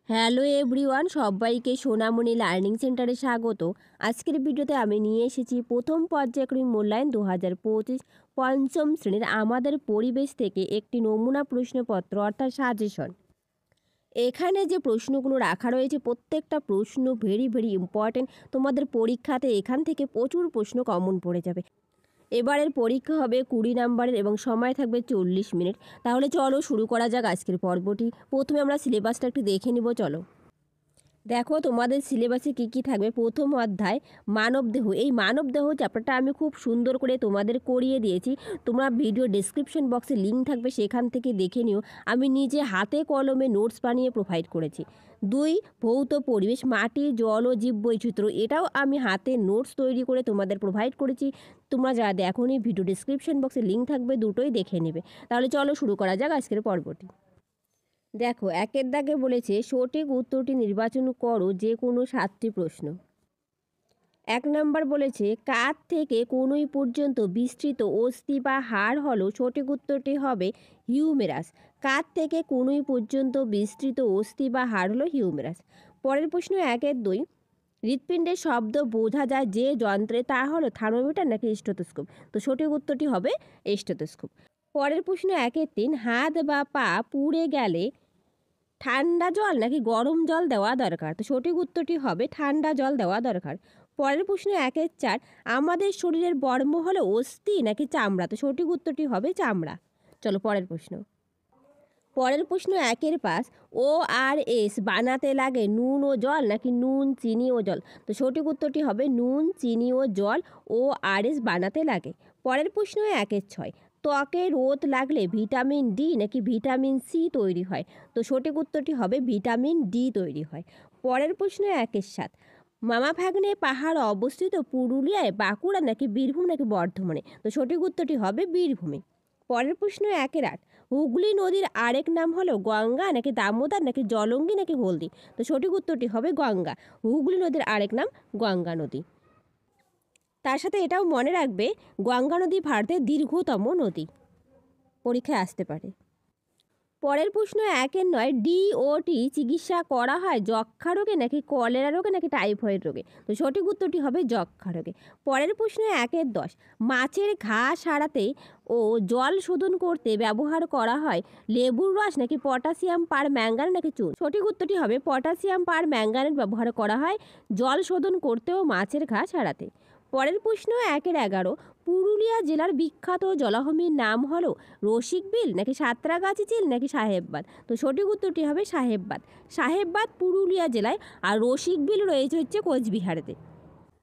Hello everyone, সবাইকে সোনামণি learning সেন্টারে স্বাগত। আজকের ভিডিওতে আমি নিয়ে এসেছি প্রথম পর্যায়ক্রমিক মূল্যায়ন 2025 পঞ্চম শ্রেণীর আমাদের পরিবেশ থেকে একটি নমুনা প্রশ্নপত্র অর্থাৎ সাজেশন। এখানে যে প্রশ্নগুলো রাখা রয়েছে প্রত্যেকটা প্রশ্ন ভেরি ইম্পর্টেন্ট। তোমাদের পরীক্ষাতে এখান থেকে প্রচুর প্রশ্ন কমন পড়ে যাবে। এবারের পরীক্ষা হবে 20 নাম্বারের এবং সময় থাকবে 40 মিনিট। তাহলে চলো শুরু করা যাক আজকের পর্বটি। প্রথমে আমরা সিলেবাসটা একটু দেখে নিব। চলো দেখো তোমাদের সিলেবাসে কী কী থাকবে। প্রথম অধ্যায় মানবদেহ। এই মানবদেহ চ্যাপ্টারটা আমি খুব সুন্দর করে তোমাদের করিয়ে দিয়েছি। তোমরা ভিডিও ডেসক্রিপশন বক্সে লিঙ্ক থাকবে, সেখান থেকে দেখে নিও। আমি নিজে হাতে কলমে নোটস বানিয়ে প্রোভাইড করেছি। 2 ভৌত পরিবেশ, মাটি, জল ও জীববৈচিত্র্য, এটাও আমি হাতে নোটস তৈরি করে তোমাদের প্রোভাইড করেছি। তোমরা যারা দেখোনি ভিডিও ডেসক্রিপশন বক্সে লিঙ্ক থাকবে, দুটোই দেখে নেবে। তাহলে চলো শুরু করা যাক আজকের পর্বটি। দেখো একের দাগে বলেছে সঠিক উত্তরটি নির্বাচন করো যে কোনো 7টি প্রশ্ন। 1 নম্বর বলেছে কাঁধ থেকে কনুই পর্যন্ত বিস্তৃত অস্থি বা হাড় হলো, সঠিক উত্তরটি হবে হিউমেরাস। কাঁধ থেকে কনুই পর্যন্ত বিস্তৃত অস্থি বা হাড় হলো হিউমেরাস। পরের প্রশ্ন 1-এর 2, হৃৎপিণ্ডের শব্দ বোঝা যায় যে যন্ত্রে, তা হলো থার্মোমিটার নাকি স্টেথোস্কোপ। তো সঠিক উত্তরটি হবে স্টেথোস্কোপ। পরের প্রশ্ন 1-এর 3, হাত বা পা পুড়ে গেলে ঠান্ডা জল নাকি গরম জল দেওয়া দরকার। তো সঠিক উত্তরটি হবে ঠান্ডা জল দেওয়া দরকার। পরের প্রশ্ন 1-এর 4, আমাদের শরীরের বর্ম হলো অস্থি নাকি চামড়া। তো সঠিক উত্তরটি হবে চামড়া। চলো পরের প্রশ্ন। পরের প্রশ্ন 1-এর 5, ORS বানাতে লাগে নুন ও জল নাকি নুন, চিনি ও জল। তো সঠিক উত্তরটি হবে নুন, চিনি ও জল ORS বানাতে লাগে। পরের প্রশ্ন 1-এর 6, ত্বকে রোদ লাগলে ভিটামিন ডি নাকি ভিটামিন সি তৈরি হয়। তো সঠিক উত্তরটি হবে ভিটামিন ডি তৈরি হয়। পরের প্রশ্ন 1-এর 7, মামা ভাগ্নে পাহাড় অবস্থিত পুরুলিয়ায়, বাঁকুড়া নাকি বীরভূম নাকি বর্ধমানে। তো সঠিক উত্তরটি হবে বীরভূমে। পরের প্রশ্ন 1-এর 8, হুগলি নদীর আরেক নাম হলো গঙ্গা নাকি দামোদর নাকি জলঙ্গি নাকি হলদি। তো সঠিক উত্তরটি হবে গঙ্গা। হুগলি নদীর আরেক নাম গঙ্গা নদী। তার সাথে এটাও মনে রাখবে গঙ্গা নদী ভারতের দীর্ঘতম নদী, পরীক্ষায় আসতে পারে। পরের প্রশ্ন 1-এর 9, DOT চিকিৎসা করা হয় যক্ষ্মা রোগে নাকি কলেরা রোগে নাকি টাইফয়েড রোগে। তো সঠিক উত্তরটি হবে যক্ষ্মা রোগে। পরের প্রশ্ন 1-এর 10, মাছের ঘা সারাতে ও জল শোধন করতে ব্যবহার করা হয় লেবুর রস নাকি পটাশিয়াম পার ম্যাঙ্গানেট নাকি চুন। সঠিক উত্তরটি হবে পটাশিয়াম পার ম্যাঙ্গানেট ব্যবহার করা হয় জল শোধন করতে ও মাছের ঘা সারাতে। পরের প্রশ্ন 1-এর 11, পুরুলিয়া জেলার বিখ্যাত জলাভূমির নাম হলো রসিকবিল নাকি সাঁতরাগাছি ঝিল নাকি সাহেববাঁধ। তো সঠিক উত্তরটি হবে সাহেববাঁধ। সাহেববাঁধ পুরুলিয়া জেলায়, আর রসিকবিল রয়েছে হচ্ছে কোচবিহারেতে,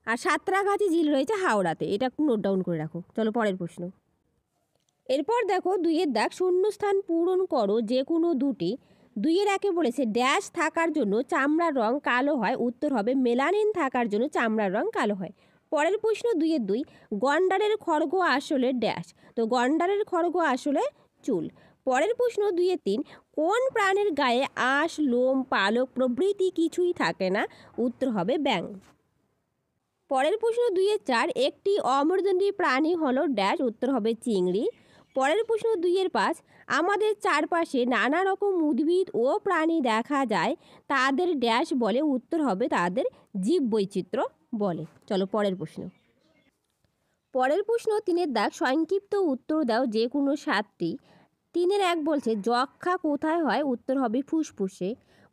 আর সাঁতরাগাছি ঝিল রয়েছে হাওড়াতে। এটা একটু নোট ডাউন করে রাখো। চলো পরের প্রশ্ন। এরপর দেখো 2-এর দাগ, শূন্যস্থান পূরণ করো যে কোনো দুটি। 2-এর 1-এ বলেছে ড্যাশ থাকার জন্য চামড়ার রং কালো হয়, উত্তর হবে মেলানিন থাকার জন্য চামড়ার রং কালো হয়। পরের প্রশ্ন 2-এর 2, গন্ডারের খড়গ আসলে ড্যাশ। তো গন্ডারের খড়গ আসলে চুল। পরের প্রশ্ন 2-এর 3, কোন প্রাণীর গায়ে আঁশ, লোম, পালক প্রভৃতি কিছুই থাকে না। উত্তর হবে ব্যাঙ। পরের প্রশ্ন 2-এর 4, একটি অমেরুদণ্ডী প্রাণী হলো ড্যাশ। উত্তর হবে চিংড়ি। পরের প্রশ্ন 2-এর 5, আমাদের চারপাশে নানা রকম উদ্ভিদ ও প্রাণী দেখা যায়, তাদের ড্যাশ বলে। উত্তর হবে তাদের জীববৈচিত্র্য বলে। চলো পরের প্রশ্ন। পরের প্রশ্ন 3-এর দাগ, সংক্ষিপ্ত উত্তর দাও যে কোনো 7টি। 3-এর 1 বলছে যক্ষ্মা কোথায় হয়। উত্তর হবে ফুসফুসে।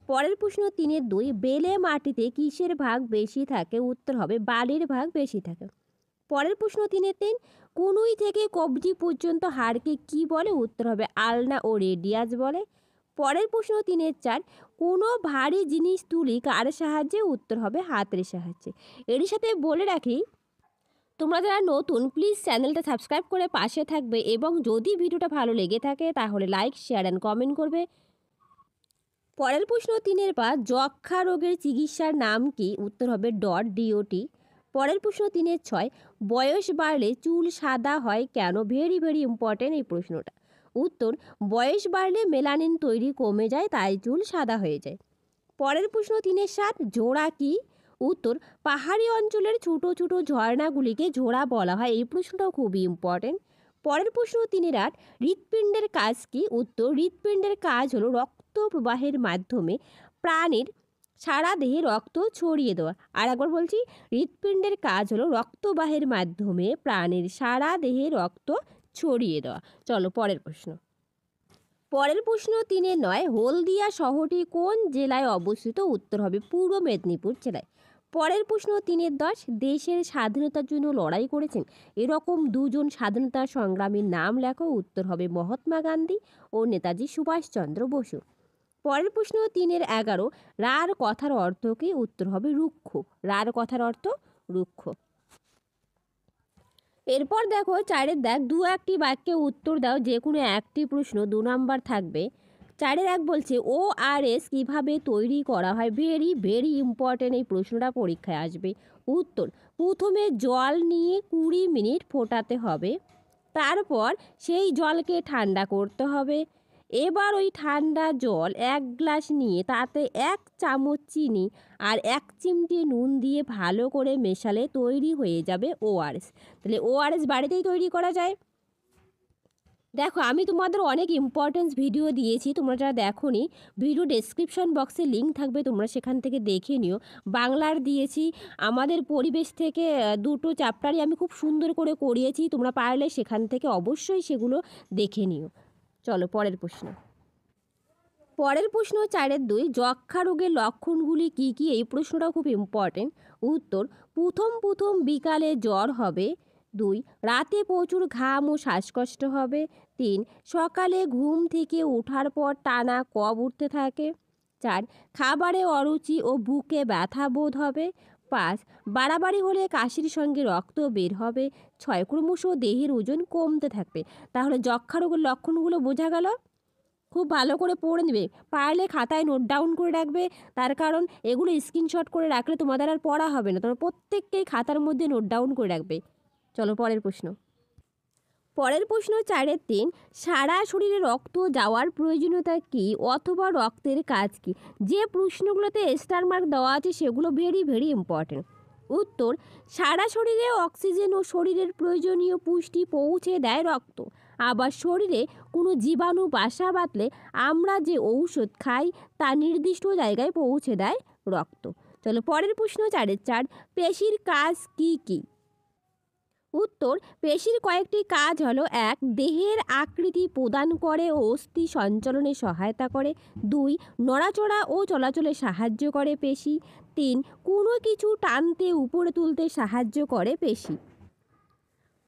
পরের প্রশ্ন 3-এর 2, বেলে মাটিতে কিসের ভাগ বেশি থাকে। উত্তর হবে বালির ভাগ বেশি থাকে। পরের প্রশ্ন 3-এর 3, কনুই থেকে কবজি পর্যন্ত হাড়কে কি বলে। উত্তর হবে আলনা ও রেডিয়াস বলে। পরের প্রশ্ন 3-এর 4, কোনো ভারী জিনিস তুলি কার সাহায্যে। উত্তর হবে হাতের সাহায্যে। এর সাথে বলে রাখি তোমরা যারা নতুন প্লিজ চ্যানেলটা সাবস্ক্রাইব করে পাশে থাকবে, এবং যদি ভিডিওটা ভালো লেগে থাকে তাহলে লাইক, শেয়ার অ্যান্ড কমেন্ট করবে। পরের প্রশ্ন 3-এর 5, যক্ষ্মা রোগের চিকিৎসার নাম কি। উত্তর হবে DOT। পরের প্রশ্ন 3-এর 6, বয়স বাড়লে চুল সাদা হয় কেন। ভেরি ইম্পর্টেন্ট এই প্রশ্নটা। উত্তর, বয়স বাড়লে মেলানিন তৈরি কমে যায়, তাই চুল সাদা হয়ে যায়। পরের প্রশ্ন 3-এর 7, ঝোড়া কি। উত্তর, পাহাড়ি অঞ্চলের ছোট ছোট ঝর্ণাগুলিকে ঝোড়া বলা হয়। এই প্রশ্নটাও খুবই ইম্পর্টেন্ট। পরের প্রশ্ন 3-এর 8, হৃৎপিণ্ডের কাজ কি। উত্তর, হৃৎপিণ্ডের কাজ হলো রক্ত প্রবাহের মাধ্যমে প্রাণীর সারা দেহে রক্ত ছড়িয়ে দেওয়া। আর একবার বলছি, হৃৎপিণ্ডের কাজ হলো রক্তবাহের মাধ্যমে প্রাণীর সারা দেহে রক্ত ছড়িয়ে দেওয়া। চলো পরের প্রশ্ন। পরের প্রশ্ন 3-9, হলদিয়া শহরটি কোন জেলায় অবস্থিত? উত্তর হবে পূর্ব মেদিনীপুর জেলায়। পরের প্রশ্ন 3-10, দেশের স্বাধীনতার জন্য লড়াই করেছেন এরকম দুজন স্বাধীনতা সংগ্রামীর নাম লেখো। উত্তর হবে মহাত্মা গান্ধী ও নেতাজি সুভাষচন্দ্র বসু। পরের প্রশ্ন 3-11, রার কথার অর্থ কি? উত্তর হবে রুক্ষ। রার কথার অর্থ রুক্ষ। এরপর দেখো 4-এর দেখ, 2-1টি বাক্যে উত্তর দাও, যে কোনো একটি প্রশ্ন 2 নাম্বার থাকবে। 4-এর 1 বলছে ORS কিভাবে তৈরি করা হয়? ভেরি ভেরি ইম্পর্টেন্ট, এই প্রশ্নটা পরীক্ষায় আসবে। উত্তর, প্রথমে জল নিয়ে 20 মিনিট ফোটাতে হবে, তারপর সেই জলকে ঠান্ডা করতে হবে। এবার ওই ঠান্ডা জল 1 গ্লাস নিয়ে তাতে 1 চামচ চিনি আর 1 চিমটি নুন দিয়ে ভালো করে মেশালে তৈরি হয়ে যাবে ORS। তাহলে ORS বাড়িতেই তৈরি করা যায়। দেখো, আমি তোমাদের অনেক ইম্পর্টেন্স ভিডিও দিয়েছি, তোমরা যারা দেখোনি ভিডিও ডেসক্রিপশন বক্সে লিঙ্ক থাকবে, তোমরা সেখান থেকে দেখে নিও। বাংলার দিয়েছি, আমাদের পরিবেশ থেকে 2টো চ্যাপ্টারই আমি খুব সুন্দর করে করিয়েছি, তোমরা পারলে সেখান থেকে অবশ্যই সেগুলো দেখে নিও। চলো পরের প্রশ্ন। পরের প্রশ্ন 4-এর 2, যক্ষ্মা রোগের লক্ষণগুলি কি কি? এই প্রশ্নটাও খুব ইম্পর্টেন্ট। উত্তর, প্রথম বিকালে জ্বর হবে। 2, রাতে প্রচুর ঘাম ও শ্বাসকষ্ট হবে। 3, সকালে ঘুম থেকে ওঠার পর টানা কফ উঠতে থাকে। 4, খাবারে অরুচি ও বুকে ব্যথা বোধ হবে। 5, বাড়াবাড়ি হলে কাশির সঙ্গে রক্ত বের হবে। 6, ক্রমশ দেহের ওজন কমতে থাকবে। তাহলে যক্ষ্মা রোগের লক্ষণগুলো বোঝা গেল। খুব ভালো করে পড়ে নেবে, পারলে খাতায় নোট ডাউন করে রাখবে, তার কারণ এগুলো স্ক্রিনশট করে রাখলে তোমাদের আর পড়া হবে না, তোমরা প্রত্যেককেই খাতার মধ্যে নোট ডাউন করে রাখবে। চলো পরের প্রশ্ন। পরের প্রশ্ন 4-এর 3, সারা শরীরে রক্ত যাওয়ার প্রয়োজনীয়তা কি অথবা রক্তের কাজ কি? যে প্রশ্নগুলোতে স্টার মার্ক দেওয়া আছে সেগুলো ভেরি ভেরি ইম্পর্টেন্ট। উত্তর, সারা শরীরে অক্সিজেন ও শরীরের প্রয়োজনীয় পুষ্টি পৌঁছে দেয় রক্ত। আবার শরীরে কোনো জীবাণু বাসা বাঁধলে আমরা যে ঔষধ খাই তা নির্দিষ্ট জায়গায় পৌঁছে দেয় রক্ত। চলো পরের প্রশ্ন 4-এর 4, পেশির কাজ কি কি? উত্তর, পেশির কয়েকটি কাজ হলো: 1, দেহের আকৃতি প্রদান করে ও অস্থি সঞ্চালনে সহায়তা করে। 2, নড়াচড়া ও চলাচলে সাহায্য করে পেশি। 3, কোনো কিছু টানতে উপরে তুলতে সাহায্য করে পেশি।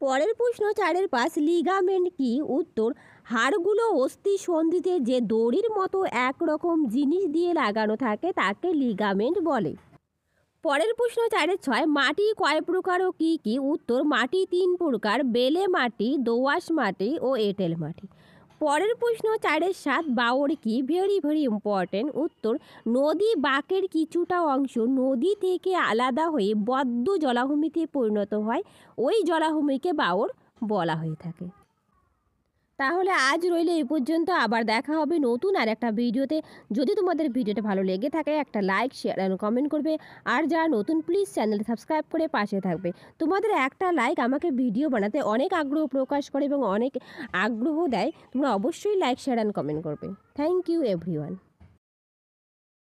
পরের প্রশ্ন 4-এর 5, লিগামেন্ট কি? উত্তর, হাড়গুলো অস্থি সন্ধিতে যে দড়ির মতো একরকম জিনিস দিয়ে লাগানো থাকে তাকে লিগামেন্ট বলে। পরের প্রশ্ন 4-এর 6, মাটি কয় প্রকার ও কি কি? উত্তর, মাটি 3 প্রকার: বেলে মাটি, দোআঁশ মাটি ও এঁটেল মাটি। পরের প্রশ্ন 4-এর 7, বাওর কি? Very very important. উত্তর, নদী বাঁকের কিছুটা অংশ নদী থেকে আলাদা হয়ে বদ্ধ জলাভূমিতে পরিণত হয়, ওই জলাভূমিকে বাওর বলা হয়ে থাকে। তাহলে আজ রইল এই পর্যন্ত, আবার দেখা হবে নতুন আর একটা ভিডিওতে। যদি তোমাদের ভিডিওটা ভালো লেগে থাকে একটা লাইক, শেয়ার আর কমেন্ট করবে। আর যারা নতুন প্লিজ চ্যানেলটা সাবস্ক্রাইব করে পাশে থাকবে। তোমাদের একটা লাইক আমাকে ভিডিও বানাতে অনেক আগ্রহ প্রকাশ করে এবং অনেক আগ্রহ দেয়। তোমরা অবশ্যই লাইক, শেয়ার অ্যান্ড কমেন্ট করবে। Thank you everyone.